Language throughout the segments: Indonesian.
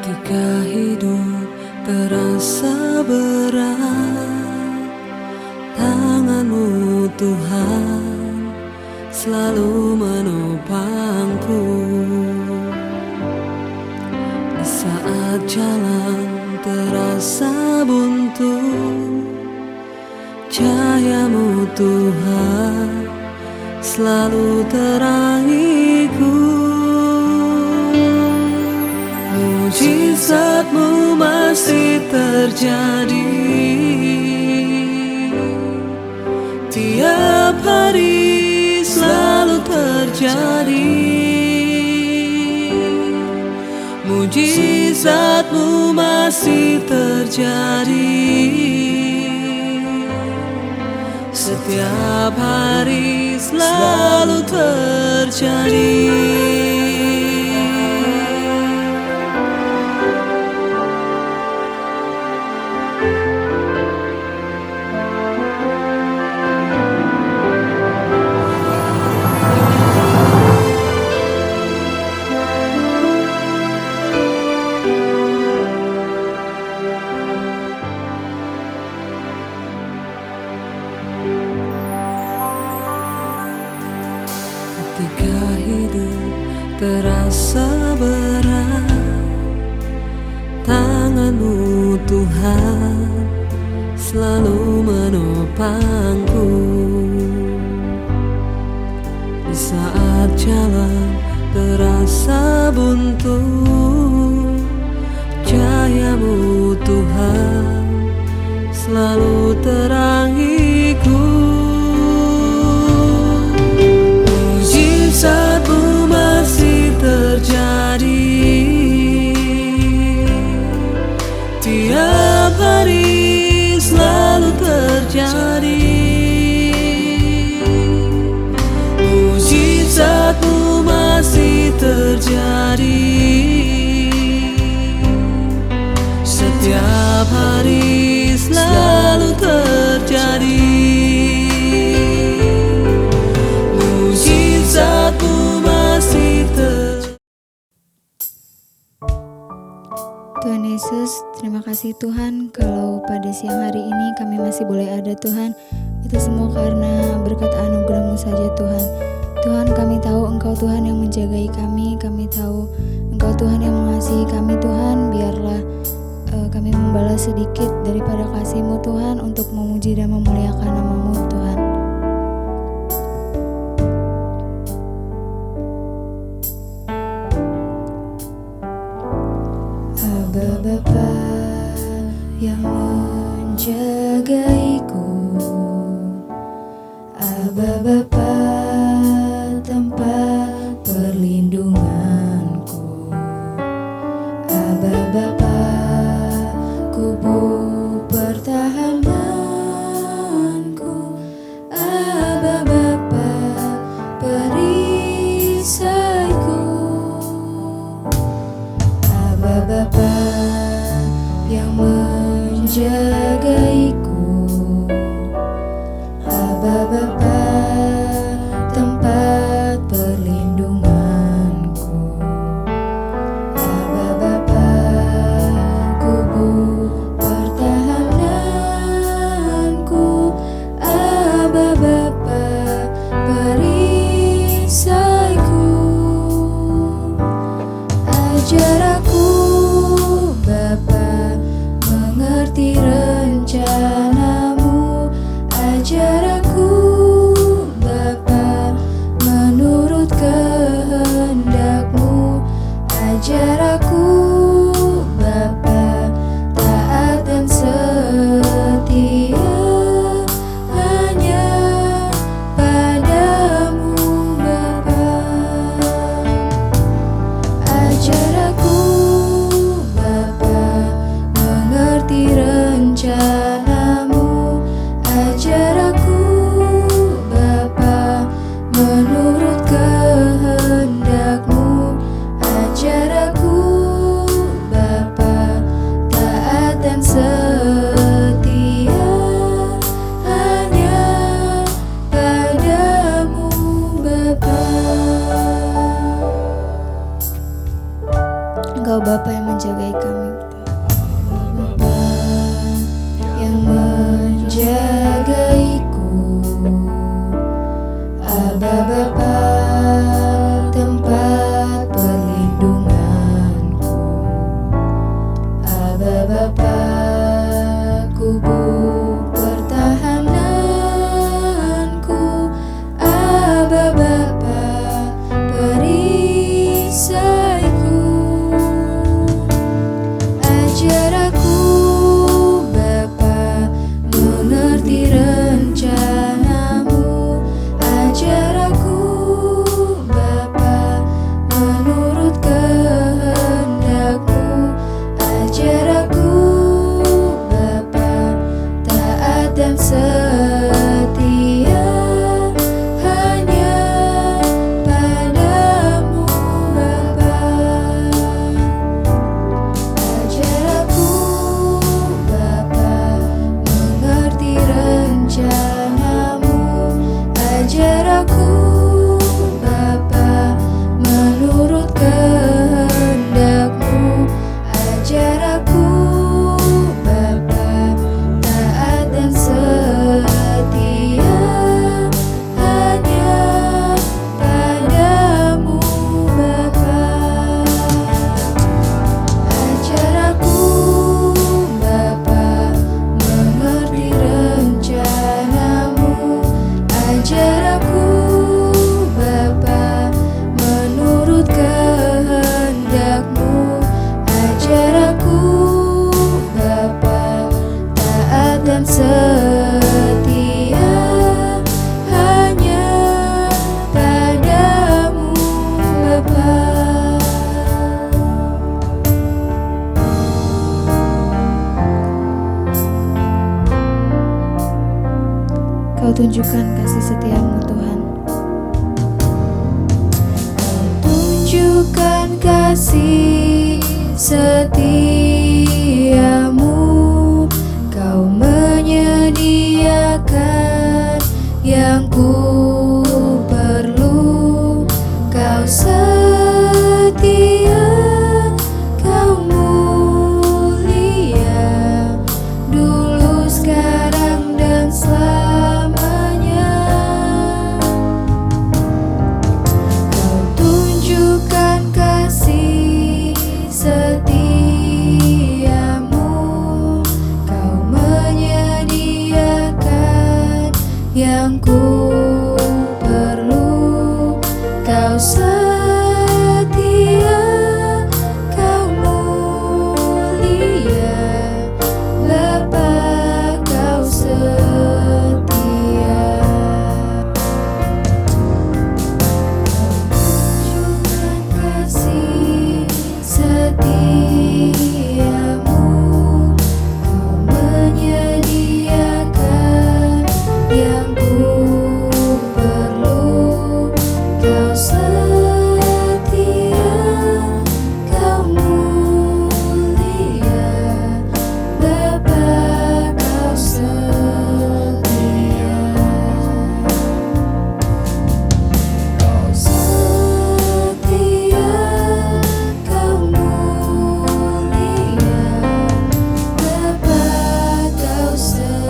Ketika hidup terasa berat, tangan-Mu Tuhan selalu menopangku. Di saat jalan terasa buntu, cahaya-Mu Tuhan selalu terangiku. Mujizat-Mu masih terjadi tiap hari, selalu terjadi. Mujizat-Mu masih terjadi setiap hari, selalu terjadi. Ketika hidup terasa berat, tangan-Mu Tuhan selalu menopangku. Di saat jalan terasa buntu, cahaya-Mu Tuhan selalu terangiku. Mujizat-Mu masih terjadi tiap hari, selalu terjadi. Mujizat-Mu masih terjadi setiap hari, selalu terjadi. Mujizat-Mu masih terjadi. Tuhan Yesus, terima kasih Tuhan kalau pada siang hari ini kami masih boleh ada Tuhan. Itu semua karena berkat anugerah-Mu saja Tuhan. Tuhan, kami tahu Engkau Tuhan yang menjagai kami tahu Engkau Tuhan yang mengasihi kami Tuhan. Biarlah kami membalas sedikit daripada kasih-Mu Tuhan untuk memuji dan memuliakan nama-Mu Tuhan. Aba Bapa yang menjagaiku, Aba Bapa tempat perlindunganku, Aba Bapa kubu pertahananku, Aba Bapa perisaiku, Aba Bapa yang menjagaiku, Aba Bapa tempat perlindunganku, Aba Bapa kubu pertahananku, Aba Bapa perisaiku. Ajar aku Bapa mengerti rencana-Mu, ajar aku Bapa menurut kehendak-Mu, ajar aku Bapa taat dan setia hanya padamu Bapa. Ajar aku Bapa mengerti rencana Engkau Bapa yang menjagai kami. Bapa yang menjagaiku, Aba Bapa tempat perlindunganku, Aba Bapa kubur pertahananku, Aba Bapa perisaiku. Ajar aku Bapa mengerti rencanamu, ajar aku Bapa menurut kehendakmu, ajar aku Bapa taat dan setia hanya padamu Bapa. Ajar aku Bapa mengerti rencanamu, ajar aku Bapa menurut kehendakmu, ajar aku Bapa taat dan setia hanya padamu Bapa. Ajar aku Bapa mengerti rencanamu, ajar aku Bapa menurut kehendakmu, ajar aku Bapa taat dan setia hanya padamu Bapa. Kau tunjukkan kasih setiamu Tuhan. Kau tunjukkan kasih setiamu, Kau menyediakan yang ku perlu, Kau setia, Kau mulia, dulu sekarang dan selamanya. Kau tunjukkan kasih setiamu, Kau menyediakan yang ku perlu, Kau setia, Kau mulia, Bapa Kau setia. Tunjukkan kasih setiamu, Kau menyediakan yang ku perlu, Kau setia, Kau mulia, Bapa Kau setia. Kau setia, Kau mulia, Bapa Kau setia.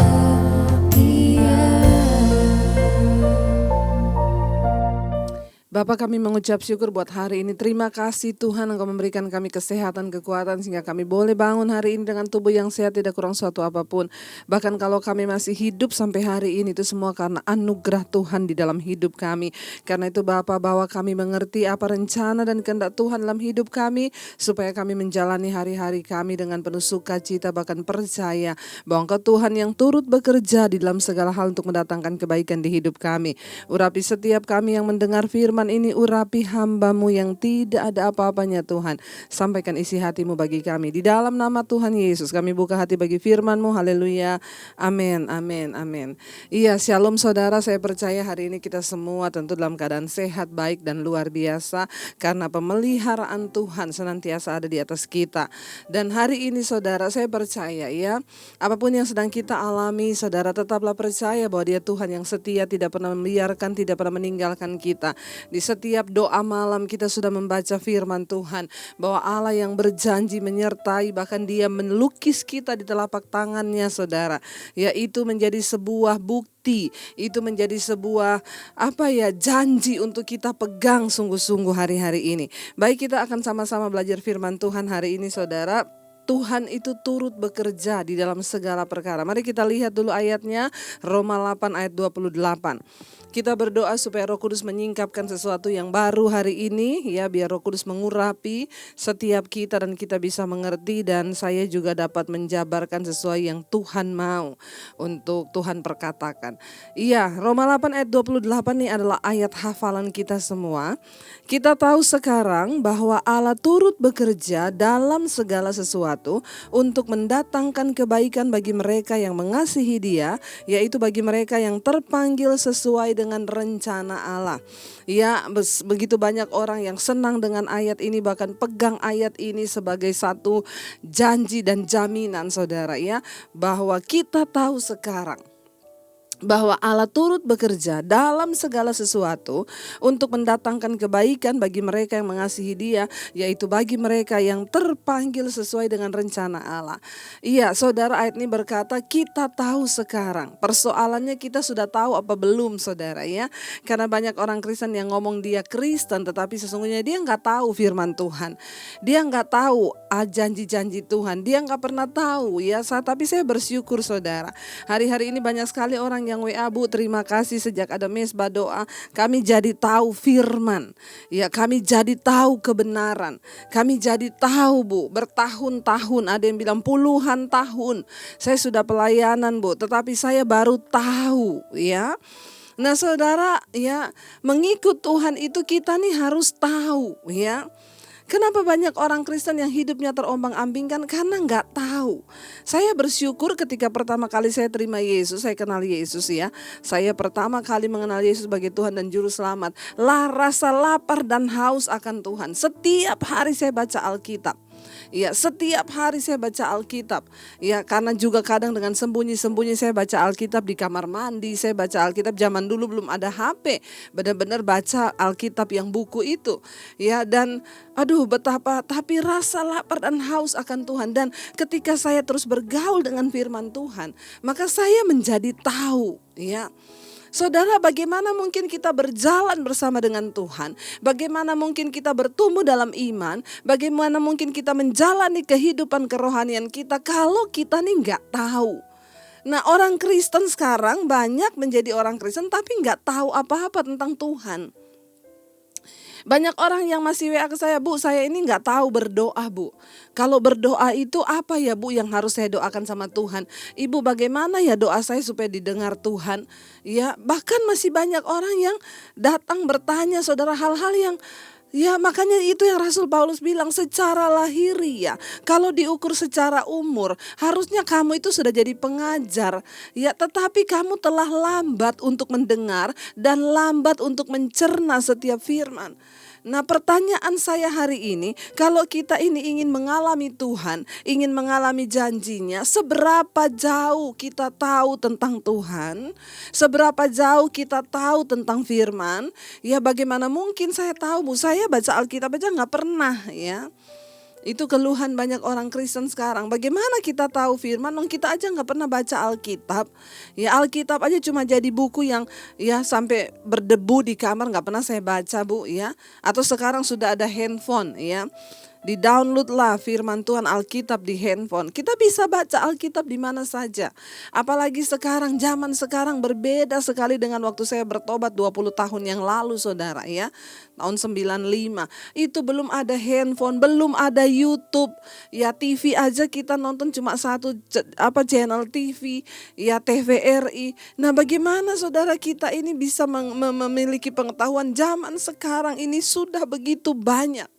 Bapa, kami mengucap syukur buat hari ini. Terima kasih Tuhan Engkau memberikan kami kesehatan, kekuatan sehingga kami boleh bangun hari ini dengan tubuh yang sehat, tidak kurang suatu apapun. Bahkan kalau kami masih hidup sampai hari ini, itu semua karena anugerah Tuhan di dalam hidup kami. Karena itu Bapa, bahwa kami mengerti apa rencana dan kehendak Tuhan dalam hidup kami, supaya kami menjalani hari-hari kami dengan penuh sukacita, bahkan percaya bahwa Engkau Tuhan yang turut bekerja di dalam segala hal untuk mendatangkan kebaikan di hidup kami. Urapi setiap kami yang mendengar firman ini, urapi hamba-Mu yang tidak ada apa-apanya Tuhan. Sampaikan isi hati-Mu bagi kami. Di dalam nama Tuhan Yesus kami buka hati bagi firman-Mu. Haleluya. Amin, amin, amin. Iya, shalom saudara, saya percaya hari ini kita semua tentu dalam keadaan sehat, baik dan luar biasa. Karena pemeliharaan Tuhan senantiasa ada di atas kita. Dan hari ini saudara, saya percaya ya, apapun yang sedang kita alami, saudara tetaplah percaya bahwa Dia Tuhan yang setia, tidak pernah membiarkan, tidak pernah meninggalkan kita. Di setiap doa malam kita sudah membaca firman Tuhan, bahwa Allah yang berjanji menyertai, bahkan Dia melukis kita di telapak tangannya, saudara. Ya, itu menjadi sebuah bukti, itu menjadi sebuah janji untuk kita pegang sungguh-sungguh hari-hari ini. Baik, kita akan sama-sama belajar firman Tuhan hari ini, saudara. Tuhan itu turut bekerja di dalam segala perkara. Mari kita lihat dulu ayatnya, Roma 8 ayat 28. Kita berdoa supaya Roh Kudus menyingkapkan sesuatu yang baru hari ini, ya, biar Roh Kudus mengurapi setiap kita dan kita bisa mengerti, dan saya juga dapat menjabarkan sesuai yang Tuhan mau untuk Tuhan perkatakan. Iya, Roma 8 ayat 28 ini adalah ayat hafalan kita semua. Kita tahu sekarang bahwa Allah turut bekerja dalam segala sesuatu untuk mendatangkan kebaikan bagi mereka yang mengasihi Dia, yaitu bagi mereka yang terpanggil sesuai dengan rencana Allah. Ya, begitu banyak orang yang senang dengan ayat ini, bahkan pegang ayat ini sebagai satu janji dan jaminan, saudara, ya, bahwa kita tahu sekarang bahwa Allah turut bekerja dalam segala sesuatu untuk mendatangkan kebaikan bagi mereka yang mengasihi Dia, yaitu bagi mereka yang terpanggil sesuai dengan rencana Allah. Iya, saudara, ayat ini berkata kita tahu sekarang. Persoalannya kita sudah tahu apa belum, saudara, ya? Karena banyak orang Kristen yang ngomong dia Kristen, tetapi sesungguhnya dia nggak tahu firman Tuhan. Dia nggak tahu janji-janji Tuhan. Dia nggak pernah tahu, ya. Tapi saya bersyukur, saudara. Hari-hari ini banyak sekali orang yang WA, Bu, terima kasih sejak ada mesbah doa kami jadi tahu firman, ya, kami jadi tahu kebenaran, kami jadi tahu, Bu, bertahun-tahun, ada yang bilang puluhan tahun saya sudah pelayanan, Bu, tetapi saya baru tahu, ya. Nah, saudara, ya, mengikut Tuhan itu kita nih harus tahu, ya. Kenapa banyak orang Kristen yang hidupnya terombang-ambingkan? Karena nggak tahu. Saya bersyukur ketika pertama kali saya terima Yesus, saya kenal Yesus, ya. Saya pertama kali mengenal Yesus sebagai Tuhan dan Juru Selamat. Rasa lapar dan haus akan Tuhan. Setiap hari saya baca Alkitab. Ya, setiap hari saya baca Alkitab. Ya, karena juga kadang dengan sembunyi-sembunyi saya baca Alkitab di kamar mandi, saya baca Alkitab zaman dulu belum ada HP. Benar-benar baca Alkitab yang buku itu. Ya, dan betapa, tapi rasa lapar dan haus akan Tuhan. Dan ketika saya terus bergaul dengan firman Tuhan, maka saya menjadi tahu, ya. Saudara, bagaimana mungkin kita berjalan bersama dengan Tuhan? Bagaimana mungkin kita bertumbuh dalam iman? Bagaimana mungkin kita menjalani kehidupan kerohanian kita kalau kita nih nggak tahu? Nah, orang Kristen sekarang banyak menjadi orang Kristen tapi nggak tahu apa-apa tentang Tuhan. Banyak orang yang masih WA ke saya, Bu, saya ini nggak tahu berdoa, Bu. Kalau berdoa itu apa ya, Bu, yang harus saya doakan sama Tuhan? Ibu, bagaimana ya doa saya supaya didengar Tuhan? Ya, bahkan masih banyak orang yang datang bertanya, saudara, hal-hal yang, ya, makanya itu yang Rasul Paulus bilang, secara lahiriah, kalau diukur secara umur, harusnya kamu itu sudah jadi pengajar, ya, tetapi kamu telah lambat untuk mendengar dan lambat untuk mencerna setiap firman. Nah, pertanyaan saya hari ini, kalau kita ini ingin mengalami Tuhan, ingin mengalami janjinya, seberapa jauh kita tahu tentang Tuhan, seberapa jauh kita tahu tentang firman, ya, bagaimana mungkin saya tahu, Bu, saya baca Alkitab aja gak pernah, ya. Itu keluhan banyak orang Kristen sekarang. Bagaimana kita tahu firman? Kita aja gak pernah baca Alkitab. Ya, Alkitab aja cuma jadi buku yang, ya, sampai berdebu di kamar gak pernah saya baca, Bu, ya. Atau sekarang sudah ada handphone, ya. Di-download lah firman Tuhan Alkitab di handphone. Kita bisa baca Alkitab di mana saja. Apalagi sekarang, zaman sekarang berbeda sekali dengan waktu saya bertobat 20 tahun yang lalu, saudara, ya. Tahun 95. Itu belum ada handphone, belum ada YouTube. Ya, TV aja kita nonton cuma satu channel TV, ya, TVRI. Nah, bagaimana saudara kita ini bisa memiliki pengetahuan? Zaman sekarang ini sudah begitu banyak.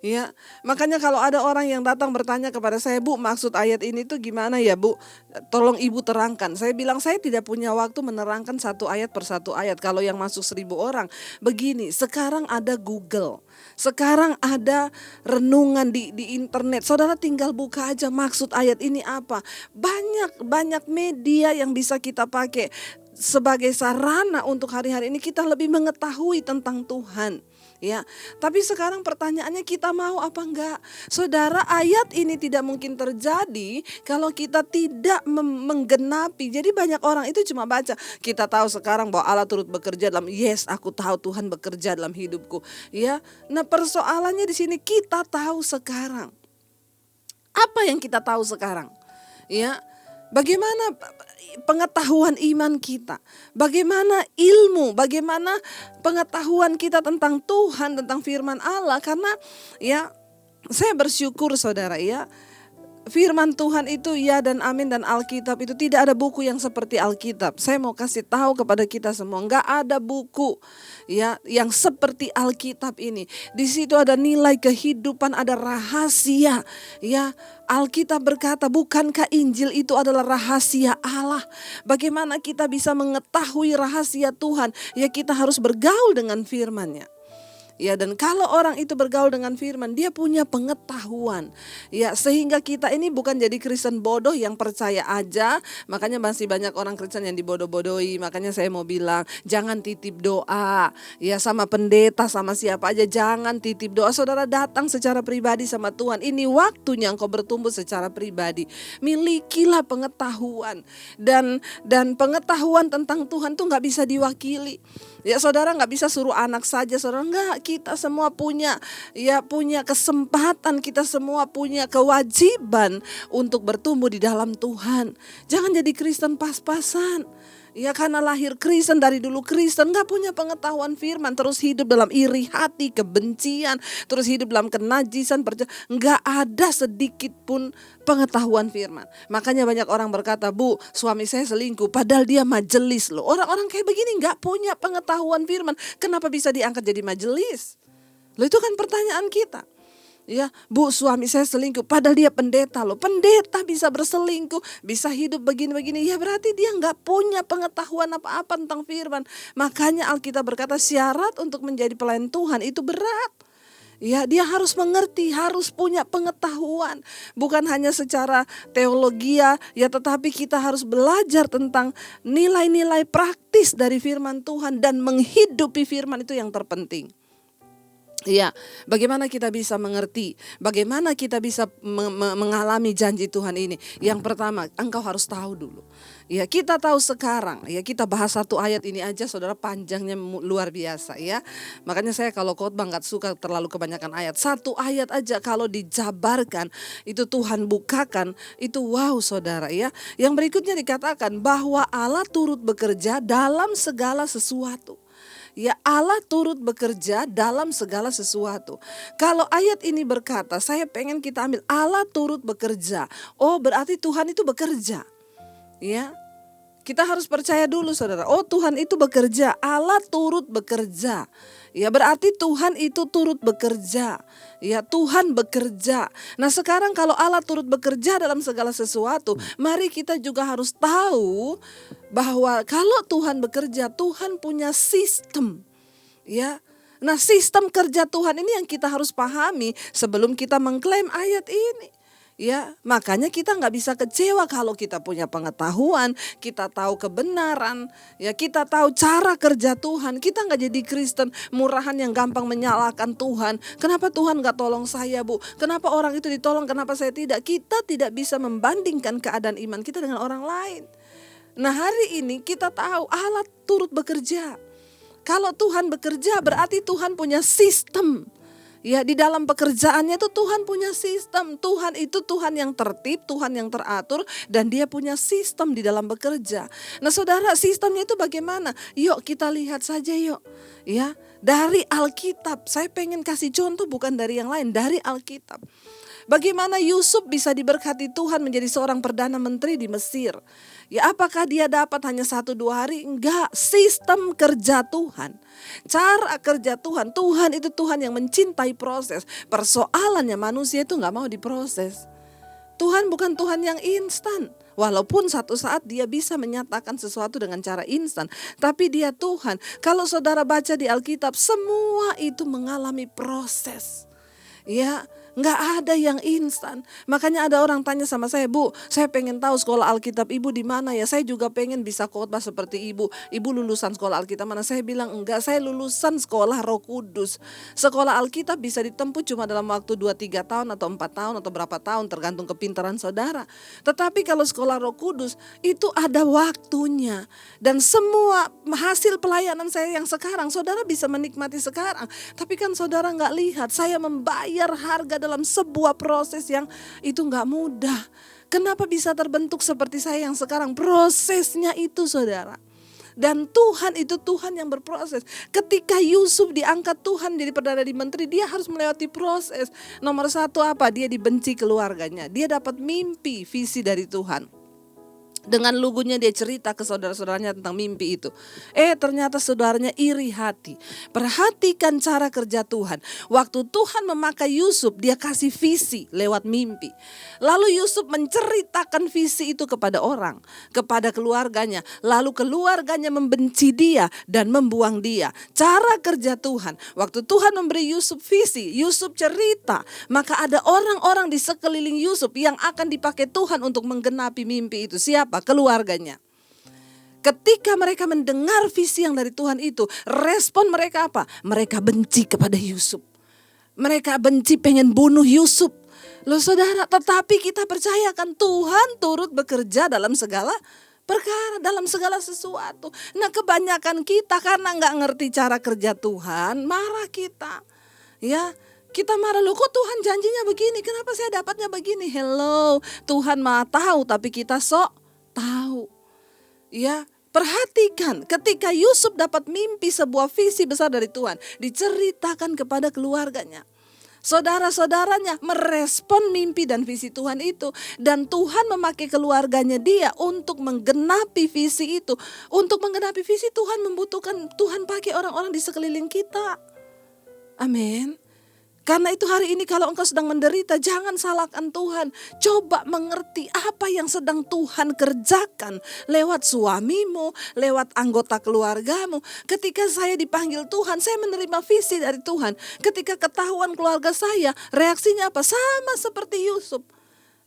Ya, makanya kalau ada orang yang datang bertanya kepada saya, Bu, maksud ayat ini tuh gimana ya, Bu? Tolong Ibu terangkan. Saya bilang saya tidak punya waktu menerangkan satu ayat per satu ayat. Kalau yang masuk 1000 orang, begini, sekarang ada Google, sekarang ada renungan di internet. Saudara tinggal buka aja maksud ayat ini apa. Banyak media yang bisa kita pakai sebagai sarana untuk hari-hari ini kita lebih mengetahui tentang Tuhan. Ya, tapi sekarang pertanyaannya kita mau apa enggak? Saudara, ayat ini tidak mungkin terjadi kalau kita tidak menggenapi. Jadi banyak orang itu cuma baca, kita tahu sekarang bahwa Allah turut bekerja dalam, yes, aku tahu Tuhan bekerja dalam hidupku. Ya, nah persoalannya di sini kita tahu sekarang. Apa yang kita tahu sekarang? Ya, bagaimana pengetahuan iman kita? Bagaimana ilmu? Bagaimana pengetahuan kita tentang Tuhan, tentang firman Allah? Karena ya, saya bersyukur saudara ya, firman Tuhan itu ya dan amin, dan Alkitab itu tidak ada buku yang seperti Alkitab. Saya mau kasih tahu kepada kita semua, enggak ada buku ya yang seperti Alkitab ini. Di situ ada nilai kehidupan, ada rahasia. Ya, Alkitab berkata, bukankah Injil itu adalah rahasia Allah? Bagaimana kita bisa mengetahui rahasia Tuhan? Ya, kita harus bergaul dengan firman-Nya. Ya, dan kalau orang itu bergaul dengan firman, dia punya pengetahuan. Ya, sehingga kita ini bukan jadi Kristen bodoh yang percaya aja. Makanya masih banyak orang Kristen yang dibodoh-bodohi. Makanya saya mau bilang, jangan titip doa. Ya, sama pendeta, sama siapa aja, jangan titip doa. Saudara datang secara pribadi sama Tuhan. Ini waktunya engkau bertumbuh secara pribadi. Milikilah pengetahuan. Dan pengetahuan tentang Tuhan tuh gak bisa diwakili. Ya, saudara gak bisa suruh anak saja, saudara enggak. Kita semua punya kesempatan, kita semua punya kewajiban untuk bertumbuh di dalam Tuhan. Jangan jadi Kristen pas-pasan. Ya, karena lahir Kristen, dari dulu Kristen, gak punya pengetahuan firman, terus hidup dalam iri hati, kebencian, terus hidup dalam kenajisan, gak ada sedikit pun pengetahuan firman. Makanya banyak orang berkata, Bu, suami saya selingkuh, padahal dia majelis loh. Orang-orang kayak begini gak punya pengetahuan firman, kenapa bisa diangkat jadi majelis? Loh, itu kan pertanyaan kita. Ya, Bu, suami saya selingkuh, padahal dia pendeta loh. Pendeta bisa berselingkuh, bisa hidup begini-begini. Ya, berarti dia gak punya pengetahuan apa-apa tentang firman. Makanya Alkitab berkata syarat untuk menjadi pelayan Tuhan itu berat. Ya, dia harus mengerti, harus punya pengetahuan. Bukan hanya secara teologi ya, tetapi kita harus belajar tentang nilai-nilai praktis dari firman Tuhan. Dan menghidupi firman itu yang terpenting. Ya, bagaimana kita bisa mengerti, bagaimana kita bisa mengalami janji Tuhan ini? Yang pertama, engkau harus tahu dulu. Ya, kita tahu sekarang, ya kita bahas satu ayat ini aja saudara, panjangnya luar biasa ya. Makanya saya kalau khotbah gak suka terlalu kebanyakan ayat. Satu ayat aja kalau dijabarkan, itu Tuhan bukakan, itu wow saudara ya. Yang berikutnya dikatakan bahwa Allah turut bekerja dalam segala sesuatu. Ya, Allah turut bekerja dalam segala sesuatu. Kalau ayat ini berkata, saya pengen kita ambil Allah turut bekerja. Oh, berarti Tuhan itu bekerja. Ya, kita harus percaya dulu saudara. Oh, Tuhan itu bekerja, Allah turut bekerja. Ya, berarti Tuhan itu turut bekerja. Ya, Tuhan bekerja. Nah, sekarang kalau Allah turut bekerja dalam segala sesuatu, mari kita juga harus tahu bahwa kalau Tuhan bekerja, Tuhan punya sistem. Ya. Nah, sistem kerja Tuhan ini yang kita harus pahami sebelum kita mengklaim ayat ini. Ya, makanya kita nggak bisa kecewa kalau kita punya pengetahuan, kita tahu kebenaran, ya kita tahu cara kerja Tuhan. Kita nggak jadi Kristen murahan yang gampang menyalahkan Tuhan. Kenapa Tuhan nggak tolong saya, Bu? Kenapa orang itu ditolong, kenapa saya tidak? Kita tidak bisa membandingkan keadaan iman kita dengan orang lain. Nah, hari ini kita tahu Allah turut bekerja. Kalau Tuhan bekerja berarti Tuhan punya sistem. Ya, di dalam pekerjaannya itu Tuhan punya sistem. Tuhan itu Tuhan yang tertib, Tuhan yang teratur, dan dia punya sistem di dalam bekerja. Nah saudara, sistemnya itu bagaimana? Yuk kita lihat saja yuk. Ya, dari Alkitab. Saya pengen kasih contoh bukan dari yang lain, dari Alkitab. Bagaimana Yusuf bisa diberkati Tuhan menjadi seorang perdana menteri di Mesir? Ya, apakah dia dapat hanya 1-2 hari? Enggak, sistem kerja Tuhan. Cara kerja Tuhan, Tuhan itu Tuhan yang mencintai proses. Persoalannya manusia itu gak mau diproses. Tuhan bukan Tuhan yang instan. Walaupun satu saat dia bisa menyatakan sesuatu dengan cara instan. Tapi dia Tuhan. Kalau saudara baca di Alkitab, semua itu mengalami proses. Ya, Nggak ada yang instan. Makanya ada orang tanya sama saya, Bu, saya pengen tahu sekolah Alkitab Ibu di mana ya? Saya juga pengen bisa khotbah seperti Ibu. Ibu lulusan sekolah Alkitab mana? Saya bilang enggak, saya lulusan sekolah Roh Kudus. Sekolah Alkitab bisa ditempuh cuma dalam waktu 2-3 tahun atau 4 tahun atau berapa tahun tergantung kepintaran saudara. Tetapi kalau sekolah Roh Kudus itu ada waktunya. Dan semua hasil pelayanan saya yang sekarang saudara bisa menikmati sekarang. Tapi kan saudara nggak lihat, saya membayar harga dalam sebuah proses yang itu nggak mudah. Kenapa bisa terbentuk seperti saya yang sekarang? Prosesnya itu saudara. Dan Tuhan itu Tuhan yang berproses. Ketika Yusuf diangkat Tuhan jadi perdana di menteri, dia harus melewati proses. Nomor 1 apa? Dia dibenci keluarganya. Dia dapat mimpi, visi dari Tuhan. Dengan lugunya dia cerita ke saudara-saudaranya tentang mimpi itu. Ternyata saudaranya iri hati. Perhatikan cara kerja Tuhan. Waktu Tuhan memakai Yusuf, dia kasih visi lewat mimpi. Lalu Yusuf menceritakan visi itu kepada orang, kepada keluarganya. Lalu keluarganya membenci dia dan membuang dia. Cara kerja Tuhan. Waktu Tuhan memberi Yusuf visi, Yusuf cerita, maka ada orang-orang di sekeliling Yusuf yang akan dipakai Tuhan untuk menggenapi mimpi itu. Siapa? Keluarganya. Ketika mereka mendengar visi yang dari Tuhan itu, respon mereka apa? Mereka benci kepada Yusuf. Mereka benci, pengen bunuh Yusuf. Loh saudara, tetapi kita percayakan Tuhan turut bekerja dalam segala perkara, dalam segala sesuatu. Nah kebanyakan kita karena gak ngerti cara kerja Tuhan, marah kita. Ya, kita marah, loh kok Tuhan janjinya begini, kenapa saya dapatnya begini? Hello, Tuhan Maha tahu tapi kita sok tahu. Ya, perhatikan ketika Yusuf dapat mimpi sebuah visi besar dari Tuhan, diceritakan kepada keluarganya. Saudara-saudaranya merespon mimpi dan visi Tuhan itu. Dan Tuhan memakai keluarganya dia untuk menggenapi visi itu. Untuk menggenapi visi Tuhan membutuhkan, Tuhan pakai orang-orang di sekeliling kita. Amin. Karena itu hari ini kalau engkau sedang menderita, jangan salahkan Tuhan. Coba mengerti apa yang sedang Tuhan kerjakan lewat suamimu, lewat anggota keluargamu. Ketika saya dipanggil Tuhan, saya menerima visi dari Tuhan. Ketika ketahuan keluarga saya, reaksinya apa? Sama seperti Yusuf.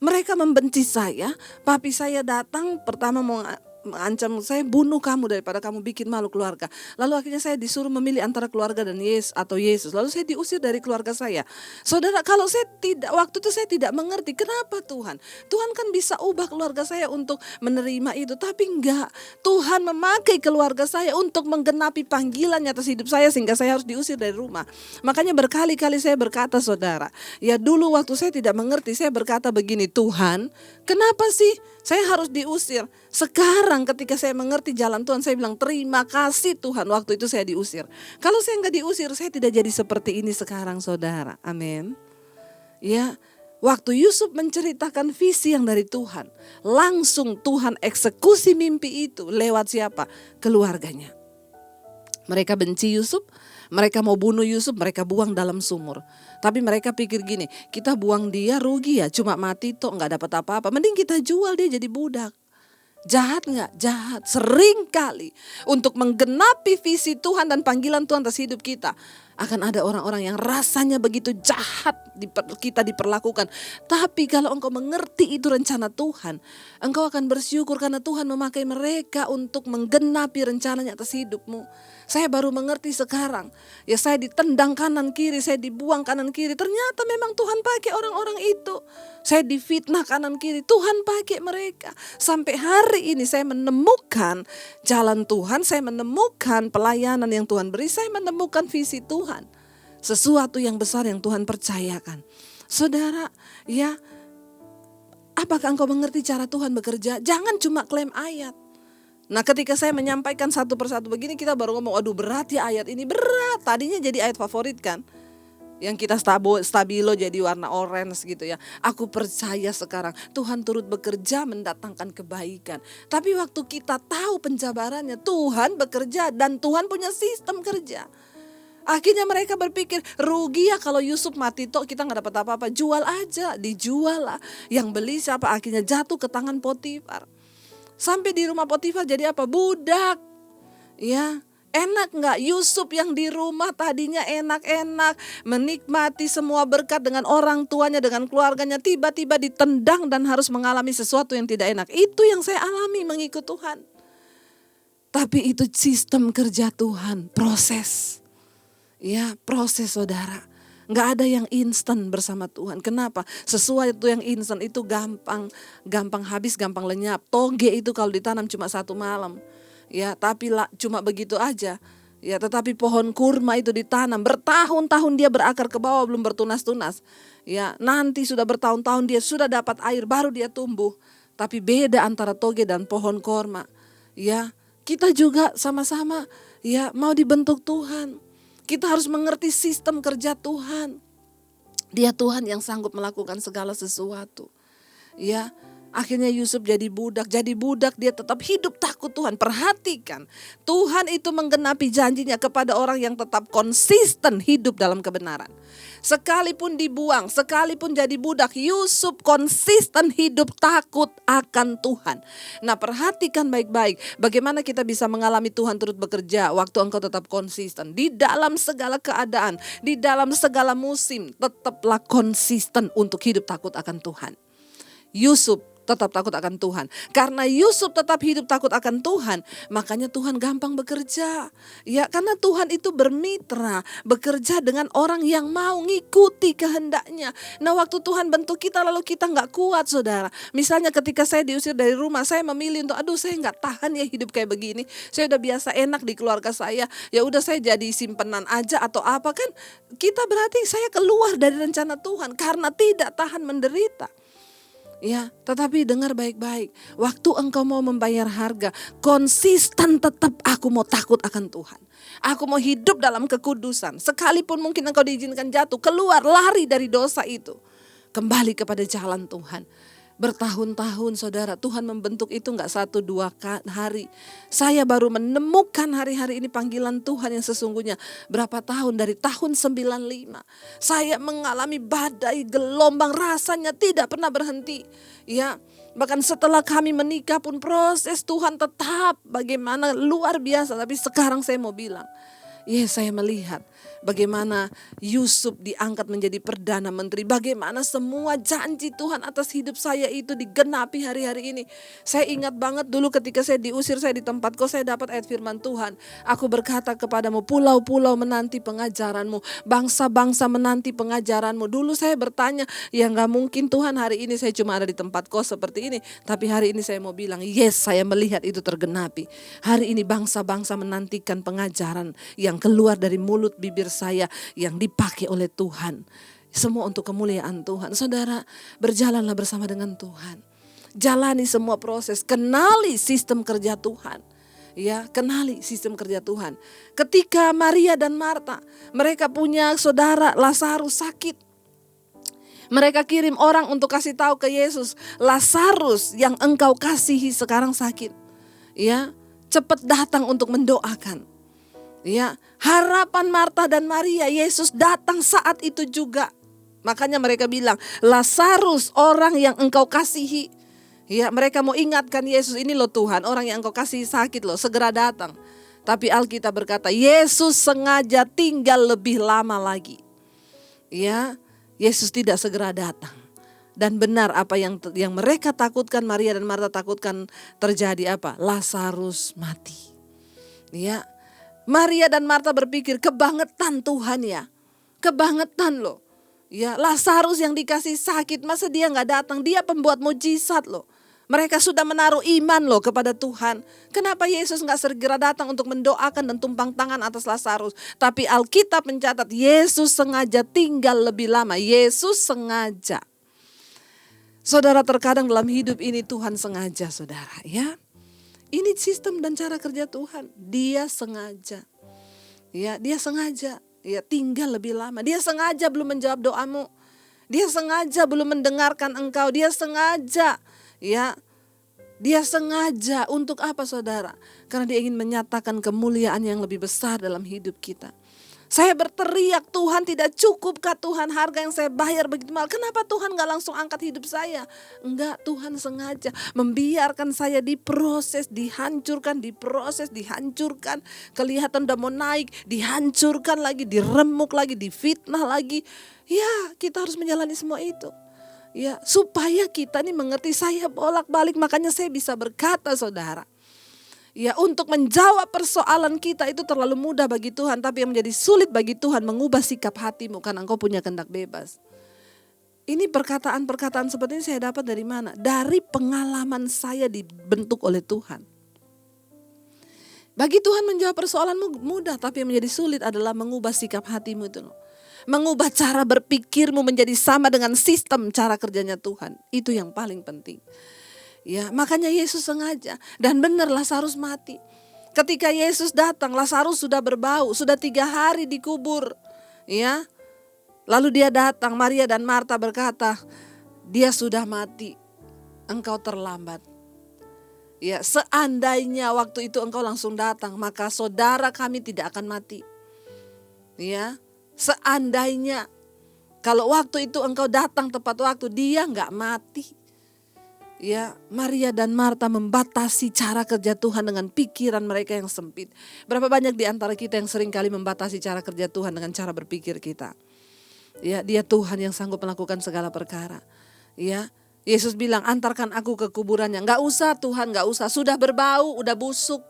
Mereka membenci saya. Papi saya datang pertama mau mengancam saya, bunuh kamu daripada kamu bikin malu keluarga. Lalu akhirnya saya disuruh memilih antara keluarga dan Yesus. Lalu saya diusir dari keluarga saya. Saudara, kalau saya tidak, waktu itu saya tidak mengerti kenapa Tuhan kan bisa ubah keluarga saya untuk menerima itu, tapi enggak. Tuhan memakai keluarga saya untuk menggenapi panggilannya atas hidup saya sehingga saya harus diusir dari rumah. Makanya berkali-kali saya berkata saudara, ya dulu waktu saya tidak mengerti, saya berkata begini, Tuhan kenapa sih saya harus diusir? Sekarang ketika saya mengerti jalan Tuhan, saya bilang terima kasih Tuhan waktu itu saya diusir. Kalau saya nggak diusir, saya tidak jadi seperti ini sekarang saudara. Amin. Ya, waktu Yusuf menceritakan visi yang dari Tuhan, langsung Tuhan eksekusi mimpi itu lewat siapa? Keluarganya. Mereka benci Yusuf, mereka mau bunuh Yusuf, mereka buang dalam sumur. Tapi mereka pikir gini, kita buang dia rugi ya, cuma mati toh nggak dapat apa-apa. Mending kita jual dia jadi budak. Jahat nggak? Jahat. Sering kali untuk menggenapi visi Tuhan dan panggilan Tuhan atas hidup kita, akan ada orang-orang yang rasanya begitu jahat kita diperlakukan. Tapi kalau engkau mengerti itu rencana Tuhan, engkau akan bersyukur karena Tuhan memakai mereka untuk menggenapi rencananya atas hidupmu. Saya baru mengerti sekarang. Ya saya ditendang kanan kiri, saya dibuang kanan kiri. Ternyata memang Tuhan pakai orang-orang itu. Saya difitnah kanan kiri, Tuhan pakai mereka. Sampai hari ini saya menemukan jalan Tuhan, saya menemukan pelayanan yang Tuhan beri, saya menemukan visi Tuhan. Sesuatu yang besar yang Tuhan percayakan. Saudara, ya, apakah engkau mengerti cara Tuhan bekerja? Jangan cuma klaim ayat. Nah ketika saya menyampaikan satu persatu begini, kita baru ngomong, aduh berat ya ayat ini, berat. Tadinya jadi ayat favorit kan. Yang kita stabilo jadi warna orange gitu ya. Aku percaya sekarang Tuhan turut bekerja mendatangkan kebaikan. Tapi waktu kita tahu penjabarannya, Tuhan bekerja dan Tuhan punya sistem kerja. Akhirnya mereka berpikir, rugi ya kalau Yusuf mati toh kita gak dapat apa-apa. Jual aja, dijual lah. Yang beli siapa? Akhirnya jatuh ke tangan Potifar. Sampai di rumah Potifar jadi apa? Budak. Ya, Enak nggak? Yusuf yang di rumah tadinya enak-enak, menikmati semua berkat dengan orang tuanya, dengan keluarganya, tiba-tiba ditendang dan harus mengalami sesuatu yang tidak enak. Itu yang saya alami mengikut Tuhan. Tapi itu sistem kerja Tuhan, proses. Ya, proses saudara. Nggak ada yang instan bersama Tuhan. Kenapa? Sesuatu yang instan itu gampang habis, gampang lenyap. Toge itu kalau ditanam cuma 1 malam. Ya, tapi cuma begitu aja. Ya, tetapi pohon kurma itu ditanam bertahun-tahun, dia berakar ke bawah belum bertunas-tunas. Ya, nanti sudah bertahun-tahun dia sudah dapat air baru dia tumbuh. Tapi beda antara toge dan pohon kurma. Ya, kita juga sama-sama ya mau dibentuk Tuhan. Kita harus mengerti sistem kerja Tuhan. Dia Tuhan yang sanggup melakukan segala sesuatu. Ya, akhirnya Yusuf jadi budak dia tetap hidup takut Tuhan. Perhatikan, Tuhan itu menggenapi janjinya kepada orang yang tetap konsisten hidup dalam kebenaran. Sekalipun dibuang, sekalipun jadi budak, Yusuf konsisten hidup takut akan Tuhan. Nah, perhatikan baik-baik bagaimana kita bisa mengalami Tuhan turut bekerja waktu engkau tetap konsisten. Di dalam segala keadaan, di dalam segala musim, tetaplah konsisten untuk hidup takut akan Tuhan. Yusuf tetap takut akan Tuhan. Karena Yusuf tetap hidup takut akan Tuhan, makanya Tuhan gampang bekerja. Ya, karena Tuhan itu bermitra, bekerja dengan orang yang mau ngikuti kehendaknya. Nah, waktu Tuhan bentuk kita lalu kita nggak kuat, saudara. Misalnya ketika saya diusir dari rumah, saya memilih untuk saya nggak tahan ya hidup kayak begini. Saya udah biasa enak di keluarga saya. Ya udah saya jadi simpenan aja atau apa kan? Kita berarti saya keluar dari rencana Tuhan karena tidak tahan menderita. Ya, tetapi dengar baik-baik. Waktu engkau mau membayar harga, konsisten tetap aku mau takut akan Tuhan. Aku mau hidup dalam kekudusan. Sekalipun mungkin engkau diizinkan jatuh, keluar, lari dari dosa itu. Kembali kepada jalan Tuhan. Bertahun-tahun saudara, Tuhan membentuk itu gak 1-2 hari. Saya baru menemukan hari-hari ini panggilan Tuhan yang sesungguhnya. Berapa tahun? Dari tahun 95. Saya mengalami badai, gelombang, rasanya tidak pernah berhenti. Ya, bahkan setelah kami menikah pun proses Tuhan tetap bagaimana luar biasa. Tapi sekarang saya mau bilang, saya melihat bagaimana Yusuf diangkat menjadi Perdana Menteri. Bagaimana semua janji Tuhan atas hidup saya itu digenapi hari-hari ini. Saya ingat banget dulu ketika saya diusir, saya di tempatku, saya dapat ayat firman Tuhan. Aku berkata kepadamu, pulau-pulau menanti pengajaranmu, bangsa-bangsa menanti pengajaranmu. Dulu saya bertanya, ya gak mungkin Tuhan hari ini saya cuma ada di tempat kos seperti ini. Tapi hari ini saya mau bilang, yes, saya melihat itu tergenapi. Hari ini bangsa-bangsa menantikan pengajaran yang keluar dari mulut bibir saya yang dipakai oleh Tuhan. Semua untuk kemuliaan Tuhan. Saudara, berjalanlah bersama dengan Tuhan. Jalani semua proses, kenali sistem kerja Tuhan. Ya, kenali sistem kerja Tuhan. Ketika Maria dan Marta, mereka punya saudara Lazarus sakit. Mereka kirim orang untuk kasih tahu ke Yesus, Lazarus yang engkau kasihi sekarang sakit. Ya, cepat datang untuk mendoakan. Ya, harapan Marta dan Maria, Yesus datang saat itu juga. Makanya mereka bilang, Lazarus orang yang engkau kasihi. Ya, mereka mau ingatkan Yesus, ini loh Tuhan, orang yang engkau kasihi sakit loh, segera datang. Tapi Alkitab berkata, Yesus sengaja tinggal lebih lama lagi. Ya, Yesus tidak segera datang. Dan benar apa yang mereka takutkan, Maria dan Marta takutkan terjadi apa? Lazarus mati. Ya, Maria dan Marta berpikir kebangetan Tuhan ya. Kebangetan loh. Ya, Lazarus yang dikasih sakit, masa dia gak datang? Dia pembuat mujizat loh. Mereka sudah menaruh iman loh kepada Tuhan. Kenapa Yesus gak segera datang untuk mendoakan dan tumpang tangan atas Lazarus? Tapi Alkitab mencatat Yesus sengaja tinggal lebih lama. Yesus sengaja. Saudara, terkadang dalam hidup ini Tuhan sengaja, saudara, ya. Ini sistem dan cara kerja Tuhan. Dia sengaja. Ya, dia sengaja. Ya, tinggal lebih lama. Dia sengaja belum menjawab doamu. Dia sengaja belum mendengarkan engkau. Dia sengaja. Ya, dia sengaja untuk apa, saudara? Karena dia ingin menyatakan kemuliaan yang lebih besar dalam hidup kita. Saya berteriak, Tuhan tidak cukupkah Tuhan harga yang saya bayar begitu mahal? Kenapa Tuhan gak langsung angkat hidup saya? Enggak, Tuhan sengaja membiarkan saya diproses, dihancurkan, dihancurkan. Kelihatan udah mau naik, dihancurkan lagi, diremuk lagi, difitnah lagi. Ya, kita harus menjalani semua itu. Ya, supaya kita nih mengerti, saya bolak-balik, makanya saya bisa berkata saudara. Ya, untuk menjawab persoalan kita itu terlalu mudah bagi Tuhan, tapi yang menjadi sulit bagi Tuhan mengubah sikap hatimu karena engkau punya kehendak bebas. Ini perkataan-perkataan seperti ini saya dapat dari mana? Dari pengalaman saya dibentuk oleh Tuhan. Bagi Tuhan menjawab persoalanmu mudah, tapi yang menjadi sulit adalah mengubah sikap hatimu itu. Mengubah cara berpikirmu menjadi sama dengan sistem cara kerjanya Tuhan. Itu yang paling penting. Ya, makanya Yesus sengaja, dan benar Lazarus mati. Ketika Yesus datang, Lazarus sudah berbau, sudah 3 hari dikubur. Ya, lalu dia datang, Maria dan Marta berkata, dia sudah mati, engkau terlambat. Ya, seandainya waktu itu engkau langsung datang, maka saudara kami tidak akan mati. Ya, seandainya kalau waktu itu engkau datang tepat waktu, dia nggak mati. Ya, Maria dan Marta membatasi cara kerja Tuhan dengan pikiran mereka yang sempit. Berapa banyak di antara kita yang sering kali membatasi cara kerja Tuhan dengan cara berpikir kita. Ya, dia Tuhan yang sanggup melakukan segala perkara. Ya, Yesus bilang, antarkan aku ke kuburannya. Gak usah Tuhan, gak usah. Sudah berbau, udah busuk.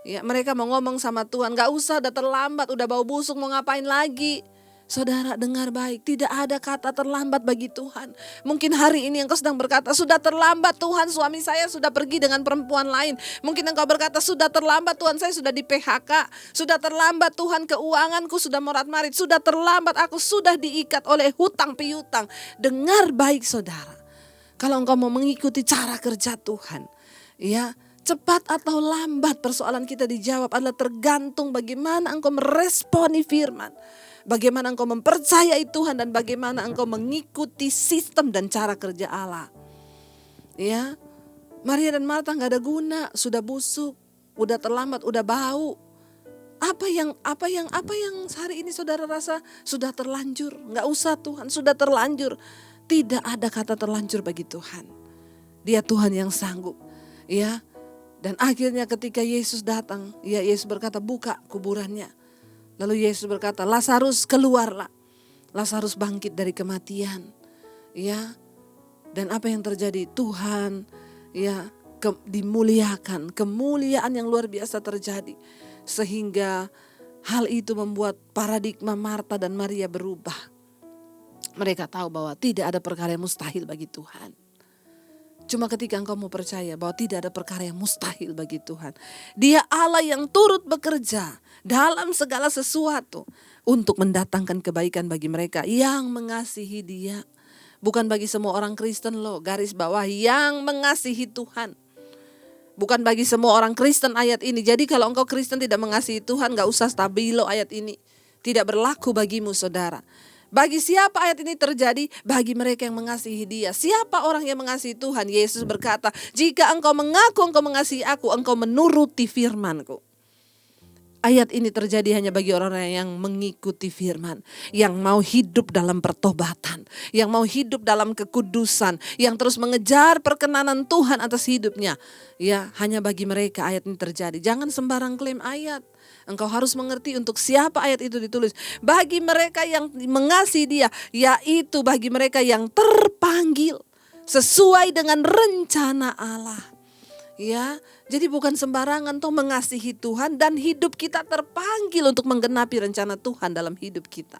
Ya, mereka mau ngomong sama Tuhan, gak usah, udah terlambat, udah bau busuk, mau ngapain lagi? Saudara dengar baik, tidak ada kata terlambat bagi Tuhan. Mungkin hari ini engkau sedang berkata, sudah terlambat Tuhan, suami saya sudah pergi dengan perempuan lain. Mungkin engkau berkata, sudah terlambat Tuhan, saya sudah di PHK. Sudah terlambat Tuhan, keuanganku sudah morat-marit. Sudah terlambat, aku sudah diikat oleh hutang piutang. Dengar baik saudara, kalau engkau mau mengikuti cara kerja Tuhan, ya, cepat atau lambat persoalan kita dijawab adalah tergantung bagaimana engkau meresponi firman. Bagaimana engkau mempercayai Tuhan dan bagaimana engkau mengikuti sistem dan cara kerja Allah. Ya, Maria dan Marta gak ada guna, sudah busuk, udah terlambat, udah bau. Apa yang hari ini saudara rasa sudah terlanjur? Gak usah Tuhan, sudah terlanjur. Tidak ada kata terlanjur bagi Tuhan. Dia Tuhan yang sanggup. Ya, dan akhirnya ketika Yesus datang, ya Yesus berkata, buka kuburannya. Lalu Yesus berkata, Lazarus keluarlah. Lazarus bangkit dari kematian. Ya. Dan apa yang terjadi? Tuhan ya dimuliakan. Kemuliaan yang luar biasa terjadi. Sehingga hal itu membuat paradigma Marta dan Maria berubah. Mereka tahu bahwa tidak ada perkara yang mustahil bagi Tuhan. Cuma ketika engkau mau percaya bahwa tidak ada perkara yang mustahil bagi Tuhan. Dia Allah yang turut bekerja dalam segala sesuatu untuk mendatangkan kebaikan bagi mereka yang mengasihi Dia. Bukan bagi semua orang Kristen loh, garis bawah, yang mengasihi Tuhan. Bukan bagi semua orang Kristen ayat ini. Jadi kalau engkau Kristen tidak mengasihi Tuhan, gak usah stabilo ayat ini. Tidak berlaku bagimu saudara. Bagi siapa ayat ini terjadi? Bagi mereka yang mengasihi Dia. Siapa orang yang mengasihi Tuhan? Yesus berkata, jika engkau mengaku engkau mengasihi aku, engkau menuruti firman-Ku. Ayat ini terjadi hanya bagi orang-orang yang mengikuti firman. Yang mau hidup dalam pertobatan. Yang mau hidup dalam kekudusan. Yang terus mengejar perkenanan Tuhan atas hidupnya. Ya, hanya bagi mereka ayat ini terjadi. Jangan sembarang klaim ayat. Engkau harus mengerti untuk siapa ayat itu ditulis. Bagi mereka yang mengasihi Dia, yaitu bagi mereka yang terpanggil sesuai dengan rencana Allah. Ya, jadi bukan sembarangan toh mengasihi Tuhan dan hidup kita terpanggil untuk menggenapi rencana Tuhan dalam hidup kita.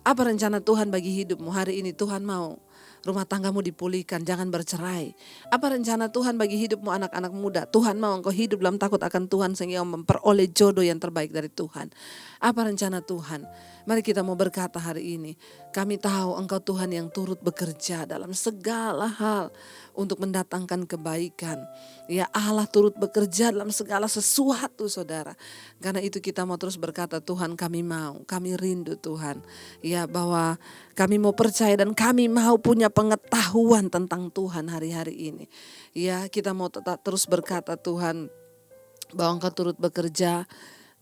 Apa rencana Tuhan bagi hidupmu hari ini? Tuhan mau rumah tanggamu dipulihkan, jangan bercerai. Apa rencana Tuhan bagi hidupmu anak-anak muda? Tuhan mau engkau hidup dalam takut akan Tuhan sehingga memperoleh jodoh yang terbaik dari Tuhan. Apa rencana Tuhan? Mari kita mau berkata hari ini, kami tahu engkau Tuhan yang turut bekerja dalam segala hal untuk mendatangkan kebaikan. Ya, Allah turut bekerja dalam segala sesuatu saudara. Karena itu kita mau terus berkata, Tuhan kami mau, kami rindu Tuhan. Ya, bahwa kami mau percaya dan kami mau punya pengetahuan tentang Tuhan hari-hari ini. Ya, kita mau tetap terus berkata Tuhan bahwa engkau turut bekerja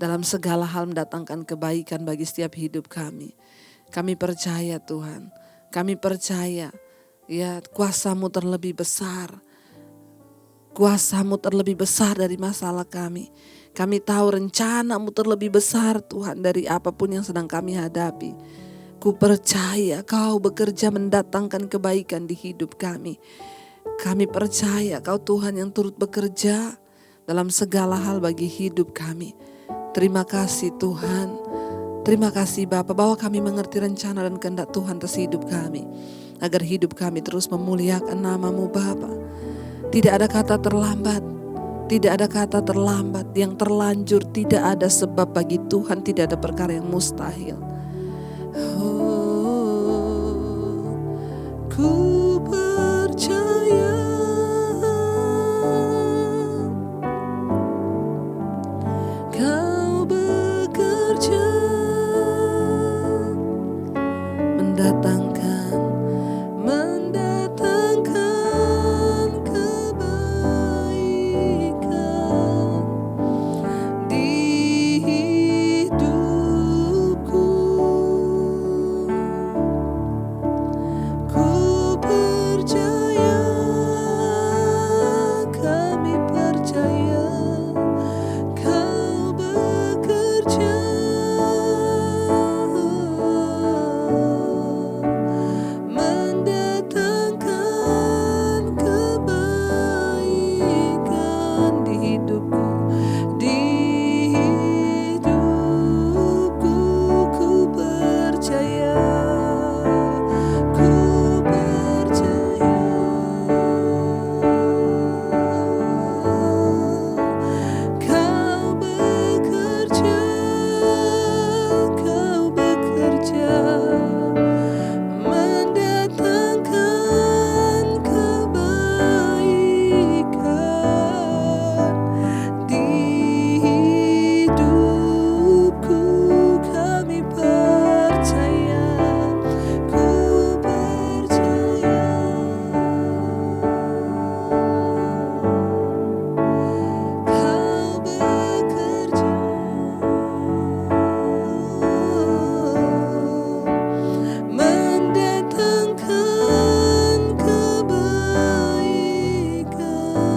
dalam segala hal mendatangkan kebaikan bagi setiap hidup kami. Kami percaya Tuhan, kami percaya ya kuasa-Mu terlebih besar. Kuasa-Mu terlebih besar dari masalah kami. Kami tahu rencana-Mu terlebih besar Tuhan dari apapun yang sedang kami hadapi. Ku percaya Kau bekerja mendatangkan kebaikan di hidup kami. Kami percaya Kau Tuhan yang turut bekerja dalam segala hal bagi hidup kami. Terima kasih Tuhan. Terima kasih Bapa bahwa kami mengerti rencana dan kehendak Tuhan atas hidup kami. Agar hidup kami terus memuliakan nama-Mu Bapa. Tidak ada kata terlambat. Tidak ada kata terlambat. Yang terlanjur tidak ada sebab bagi Tuhan. Tidak ada perkara yang mustahil. Oh, ku percaya Kau bekerja mendatangkan kebaikan di hidupku. Ku percaya, kami percaya Kau bekerja mendatangkan kebaikan di hidupku. Di hidupku ku percaya, ku percaya Kau bekerja, Kau bekerja mendatangkan kebaikan di hidupku. Kami percaya, ku percaya Kau bekerja mendatangkan kebaikan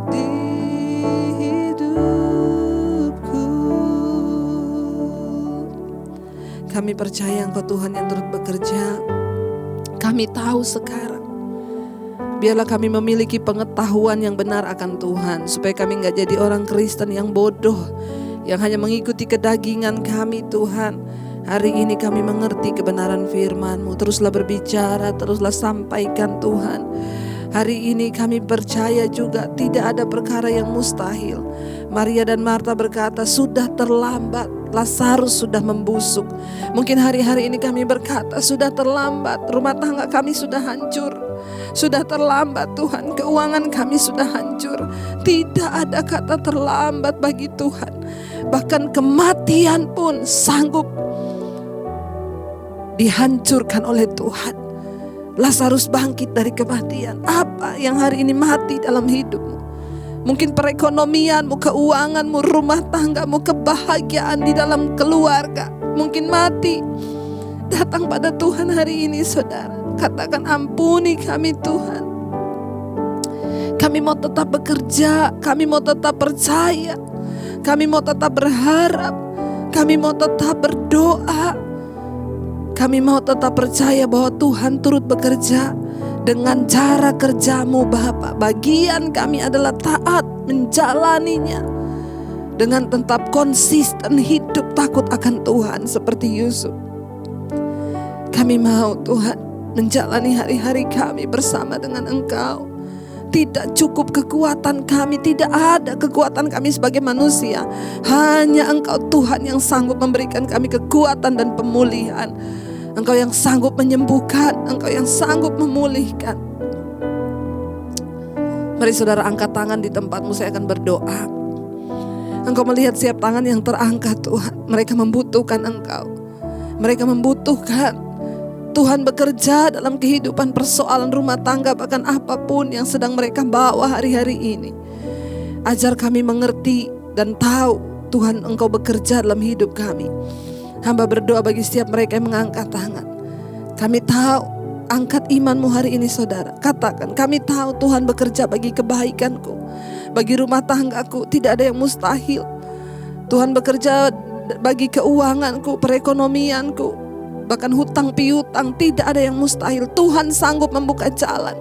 di hidupku. Kami percaya Engkau Tuhan yang turut bekerja. Kami tahu sekarang, biarlah kami memiliki pengetahuan yang benar akan Tuhan, supaya kami gak jadi orang Kristen yang bodoh, yang hanya mengikuti kedagingan kami Tuhan. Hari ini kami mengerti kebenaran firman-Mu. Teruslah berbicara, teruslah sampaikan Tuhan. Hari ini kami percaya juga tidak ada perkara yang mustahil. Maria dan Marta berkata, sudah terlambat, Lazarus sudah membusuk. Mungkin hari-hari ini kami berkata, sudah terlambat, rumah tangga kami sudah hancur. Sudah terlambat Tuhan, keuangan kami sudah hancur. Tidak ada kata terlambat bagi Tuhan. Bahkan kematian pun sanggup dihancurkan oleh Tuhan. Lazarus bangkit dari kematian. Apa yang hari ini mati dalam hidupmu? Mungkin perekonomianmu, keuanganmu, rumah tanggamu, kebahagiaan di dalam keluarga mungkin mati. Datang pada Tuhan hari ini saudara. Katakan, ampuni kami Tuhan. Kami mau tetap bekerja, kami mau tetap percaya, kami mau tetap berharap, kami mau tetap berdoa. Kami mau tetap percaya bahwa Tuhan turut bekerja dengan cara kerja-Mu Bapa. Bagian kami adalah taat menjalaninya dengan tetap konsisten hidup takut akan Tuhan seperti Yusuf. Kami mau Tuhan menjalani hari-hari kami bersama dengan Engkau. Tidak cukup kekuatan kami, tidak ada kekuatan kami sebagai manusia. Hanya Engkau Tuhan yang sanggup memberikan kami kekuatan dan pemulihan. Engkau yang sanggup menyembuhkan, Engkau yang sanggup memulihkan. Mari saudara angkat tangan di tempatmu, saya akan berdoa. Engkau melihat setiap tangan yang terangkat Tuhan. Mereka membutuhkan Engkau. Mereka membutuhkan Tuhan bekerja dalam kehidupan, persoalan rumah tangga, bahkan apapun yang sedang mereka bawa hari-hari ini. Ajar kami mengerti dan tahu Tuhan, Engkau bekerja dalam hidup kami. Hamba berdoa bagi setiap mereka yang mengangkat tangan. Kami tahu, angkat imanmu hari ini saudara. Katakan, kami tahu Tuhan bekerja bagi kebaikanku, bagi rumah tanggaku, tidak ada yang mustahil. Tuhan bekerja bagi keuanganku, perekonomianku, bahkan hutang piutang, tidak ada yang mustahil. Tuhan sanggup membuka jalan.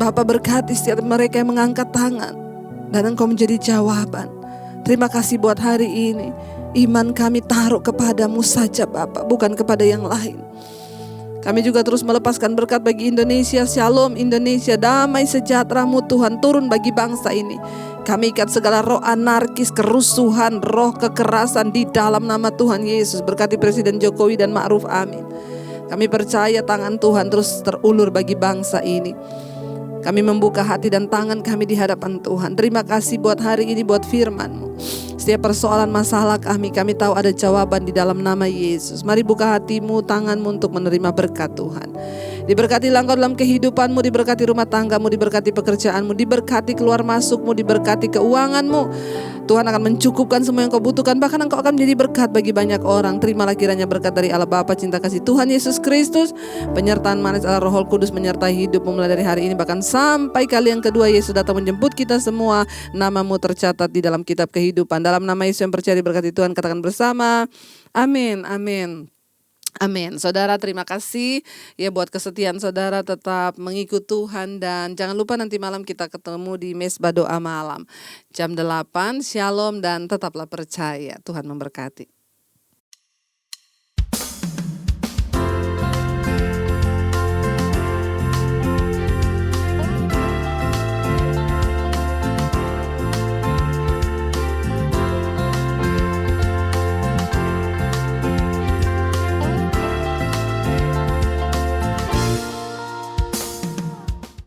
Bapa, berkati setiap mereka yang mengangkat tangan, dan Engkau menjadi jawaban. Terima kasih buat hari ini. Iman kami taruh kepadamu saja Bapa, bukan kepada yang lain. Kami juga terus melepaskan berkat bagi Indonesia. Shalom Indonesia, damai sejahtera-Mu Tuhan turun bagi bangsa ini. Kami ikat segala roh anarkis, kerusuhan, roh kekerasan di dalam nama Tuhan Yesus. Berkati Presiden Jokowi dan Ma'ruf, amin. Kami percaya tangan Tuhan terus terulur bagi bangsa ini. Kami membuka hati dan tangan kami di hadapan Tuhan. Terima kasih buat hari ini, buat firman-Mu. Setiap persoalan masalah kami tahu ada jawaban di dalam nama Yesus. Mari buka hatimu, tanganmu untuk menerima berkat Tuhan. Diberkatilah engkau dalam kehidupanmu, diberkati rumah tanggamu, diberkati pekerjaanmu, diberkati keluar masukmu, diberkati keuanganmu. Tuhan akan mencukupkan semua yang kau butuhkan, bahkan engkau akan menjadi berkat bagi banyak orang. Terimalah kiranya berkat dari Allah Bapa, cinta kasih Tuhan Yesus Kristus, penyertaan manis Allah Roh Kudus menyertai hidupmu mulai dari hari ini bahkan sampai kali yang kedua Yesus datang menjemput kita semua. Namamu tercatat di dalam kitab kehidupan. Dalam nama Yesus yang percaya diberkati Tuhan, katakan bersama, amin, amin. Amin. Saudara, terima kasih ya buat kesetiaan saudara tetap mengikut Tuhan, dan jangan lupa nanti malam kita ketemu di Mesbah Doa Malam jam 8. Shalom dan tetaplah percaya. Tuhan memberkati.